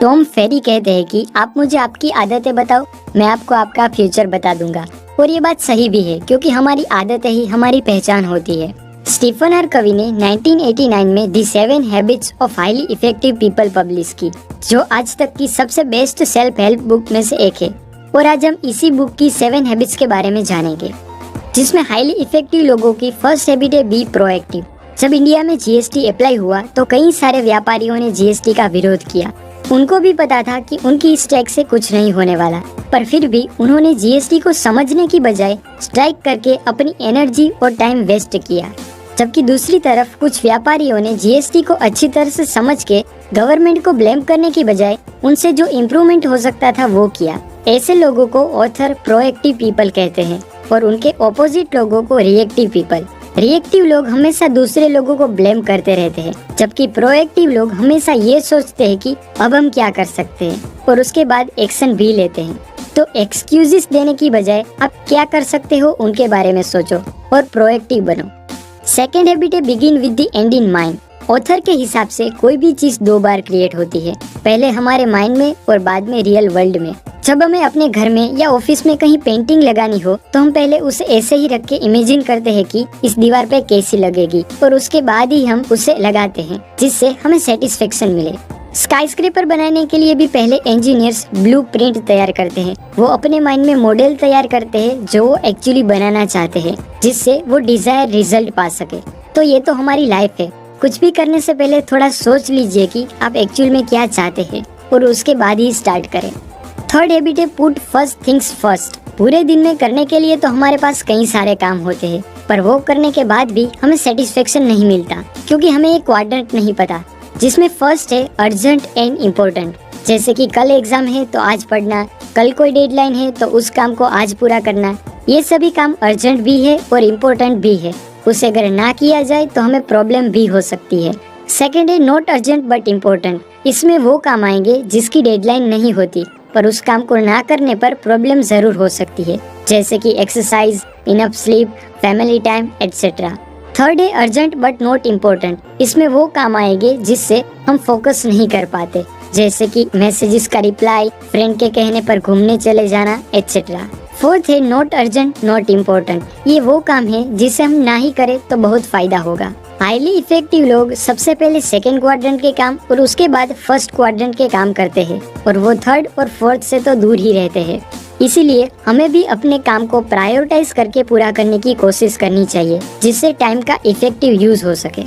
Tom फेरी कहते हैं कि आप मुझे आपकी आदतें बताओ, मैं आपको आपका फ्यूचर बता दूंगा। और ये बात सही भी है, क्योंकि हमारी आदतें ही हमारी पहचान होती है। स्टीफन हर कवि ने 1989 में दी 7 habits of highly effective people publish की, जो आज तक की सबसे बेस्ट सेल्फ हेल्प बुक में से एक है। और आज हम इसी बुक की 7 हैबिट्स के बारे में जानेंगे, जिसमें हाईली इफेक्टिव लोगों की फर्स्ट हैबिट है बी प्रोएक्टिव। जब इंडिया में जीएसटी अप्लाई हुआ तो कई सारे व्यापारियों ने जीएसटी का विरोध किया। उनको भी पता था कि उनकी इस टैक्स से कुछ नहीं होने वाला, पर फिर भी उन्होंने जीएसटी को समझने की बजाय स्ट्राइक करके अपनी एनर्जी और टाइम वेस्ट किया। जबकि दूसरी तरफ कुछ व्यापारियों ने जीएसटी को अच्छी तरह से समझ के गवर्नमेंट को ब्लेम करने की बजाय उनसे जो इम्प्रूवमेंट हो सकता था वो किया। ऐसे लोगों को ऑथर प्रोएक्टिव पीपल कहते हैं और उनके ऑपोजिट लोगों को रिएक्टिव पीपल। रिएक्टिव लोग हमेशा दूसरे लोगों को ब्लेम करते रहते हैं, जबकि प्रोएक्टिव लोग हमेशा ये सोचते हैं कि अब हम क्या कर सकते हैं और उसके बाद एक्शन भी लेते हैं। तो एक्सक्यूजेस देने की बजाय आप क्या कर सकते हो उनके बारे में सोचो और प्रोएक्टिव बनो। सेकेंड हैबिट है begin with the and in mind. Author के हिसाब से कोई भी चीज 2 बार क्रिएट होती है, पहले हमारे माइंड में और बाद में रियल वर्ल्ड में। जब हमें अपने घर में या ऑफिस में कहीं पेंटिंग लगानी हो तो हम पहले उसे ऐसे ही रख के इमेजिन करते हैं कि इस दीवार पे कैसी लगेगी, और उसके बाद ही हम उसे लगाते हैं जिससे हमें सेटिस्फेक्शन मिले। स्काईस्क्रेपर बनाने के लिए भी पहले इंजीनियर्स ब्लूप्रिंट तैयार करते हैं। वो अपने माइंड में मॉडल तैयार करते हैं जो वो एक्चुअली बनाना चाहते हैं, जिससे वो डिजायर रिजल्ट पा सके। तो ये तो हमारी लाइफ है। कुछ भी करने से पहले थोड़ा सोच लीजिए कि आप एक्चुअल में क्या चाहते हैं और उसके बाद ही स्टार्ट करें। थर्ड हैबिट है पुट फर्स्ट थिंग्स फर्स्ट। पूरे दिन में करने के लिए तो हमारे पास कई सारे काम होते हैं, पर वो करने के बाद भी हमें सेटिस्फेक्शन नहीं मिलता, क्योंकि हमें एक क्वाड्रेंट नहीं पता, जिसमें फर्स्ट है अर्जेंट एंड इम्पोर्टेंट। जैसे कि कल एग्जाम है तो आज पढ़ना, कल कोई डेडलाइन है तो उस काम को आज पूरा करना। ये सभी काम अर्जेंट भी है और इम्पोर्टेंट भी है। उसे अगर ना किया जाए तो हमें प्रॉब्लम भी हो सकती है। सेकेंड है नॉट अर्जेंट बट इम्पोर्टेंट। इसमें वो काम आएंगे जिसकी डेडलाइन नहीं होती, पर उस काम को ना करने पर प्रॉब्लम जरूर हो सकती है, जैसे कि exercise, enough sleep, family time etcetera. Third है अर्जेंट बट नॉट इम्पोर्टेंट। इसमें वो काम आएंगे जिससे हम फोकस नहीं कर पाते, जैसे कि मैसेजेस का रिप्लाई, फ्रेंड के कहने पर घूमने चले जाना एटसेट्रा। फोर्थ है नॉट अर्जेंट नॉट इम्पोर्टेंट। ये वो काम है जिसे हम ना ही करें तो बहुत फायदा होगा। हाईली इफेक्टिव लोग सबसे पहले सेकेंड क्वाड्रेंट के काम और उसके बाद फर्स्ट क्वाड्रेंट के काम करते हैं, और वो थर्ड और फोर्थ से तो दूर ही रहते हैं। इसीलिए हमें भी अपने काम को प्रायोरिटाइज करके पूरा करने की कोशिश करनी चाहिए, जिससे टाइम का इफेक्टिव यूज हो सके।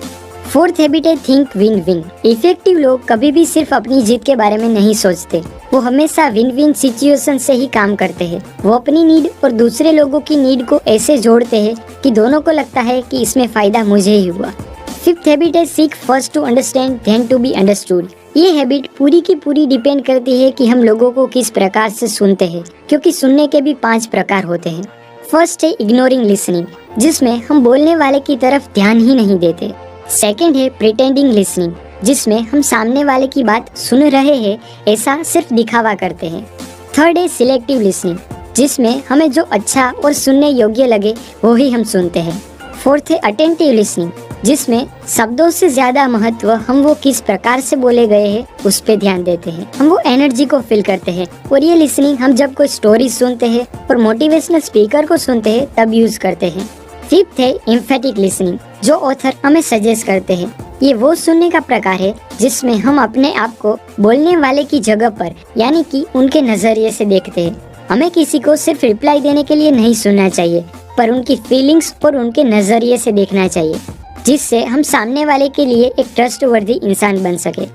फोर्थ हैबिट है थिंक विन विन। इफेक्टिव लोग कभी भी सिर्फ अपनी जीत के बारे में नहीं सोचते, वो हमेशा विन विन सिचुएशन से ही काम करते हैं। वो अपनी नीड और दूसरे लोगों की नीड को ऐसे जोड़ते हैं कि दोनों को लगता है कि इसमें फायदा मुझे ही हुआ। फिफ्थ हैबिट है seek first to understand then to be understood. ये हैबिट पूरी की पूरी डिपेंड करती है कि हम लोगों को किस प्रकार से सुनते हैं, क्योंकि सुनने के भी 5 प्रकार होते हैं। फर्स्ट है इग्नोरिंग लिसनिंग, जिसमें हम बोलने वाले की तरफ ध्यान ही नहीं देते। सेकेंड है प्रिटेंडिंग लिसनिंग, जिसमें हम सामने वाले की बात सुन रहे हैं ऐसा सिर्फ दिखावा करते हैं। थर्ड है सिलेक्टिव लिसनिंग, जिसमें हमें जो अच्छा और सुनने योग्य लगे वो ही हम सुनते हैं। फोर्थ है अटेंटिव लिसनिंग, जिसमें शब्दों से ज्यादा महत्व हम वो किस प्रकार से बोले गए हैं उस पे ध्यान देते हैं। हम वो एनर्जी को फील करते हैं, और ये लिसनिंग हम जब कोई स्टोरी सुनते हैं और मोटिवेशनल स्पीकर को सुनते हैं तब यूज करते हैं। फिफ्थ है एम्फेटिक लिसनिंग, जो ऑथर हमें सजेस्ट करते हैं। ये वो सुनने का प्रकार है जिसमें हम अपने आप को बोलने वाले की जगह पर, यानी कि उनके नजरिए से देखते हैं। हमें किसी को सिर्फ रिप्लाई देने के लिए नहीं सुनना चाहिए, पर उनकी फीलिंग्स और उनके नजरिए से देखना चाहिए, जिससे हम सामने वाले के लिए एक ट्रस्टवर्दी इंसान बन सके।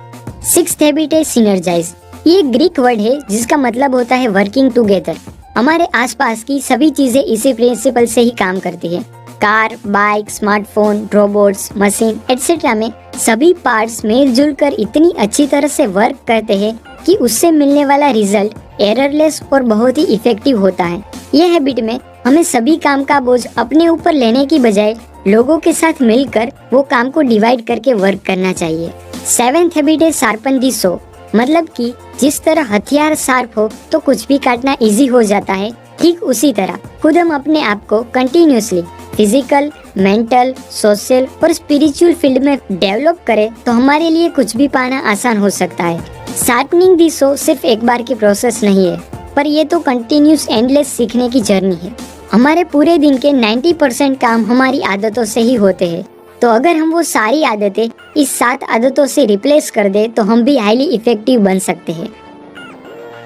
सिक्स्थ हैबिट है सिनर्जाइज। ये ग्रीक वर्ड है जिसका मतलब होता है वर्किंग टुगेदर। हमारे आसपास की सभी चीजें इसी प्रिंसिपल से ही काम करती है। Car, bike, smartphone, robots, machine etcetera में सभी पार्ट्स मिलजुल कर इतनी अच्छी तरह से वर्क करते हैं कि उससे मिलने वाला रिजल्ट एररलेस और बहुत ही इफेक्टिव होता है। यह हैबिट में हमें सभी काम का बोझ अपने ऊपर लेने की बजाय लोगों के साथ मिलकर वो काम को डिवाइड करके वर्क करना चाहिए। सेवेंथ हैबिट है शार्पन दी सॉ, मतलब कि जिस तरह हथियार शार्प हो तो कुछ भी काटना इजी हो जाता है, ठीक उसी तरह खुद हम अपने आप को कंटिन्यूअसली फिजिकल, मेंटल, सोशल और स्पिरिचुअल फील्ड में डेवलप करें तो हमारे लिए कुछ भी पाना आसान हो सकता है। शार्पनिंग दी सो सिर्फ एक बार की प्रोसेस नहीं है, पर ये तो कंटिन्यूस एंडलेस सीखने की जर्नी है। हमारे पूरे दिन के 90% काम हमारी आदतों से ही होते हैं, तो अगर हम वो सारी आदतें इस 7 आदतों से रिप्लेस कर दे तो हम भी हाईली इफेक्टिव बन सकते हैं।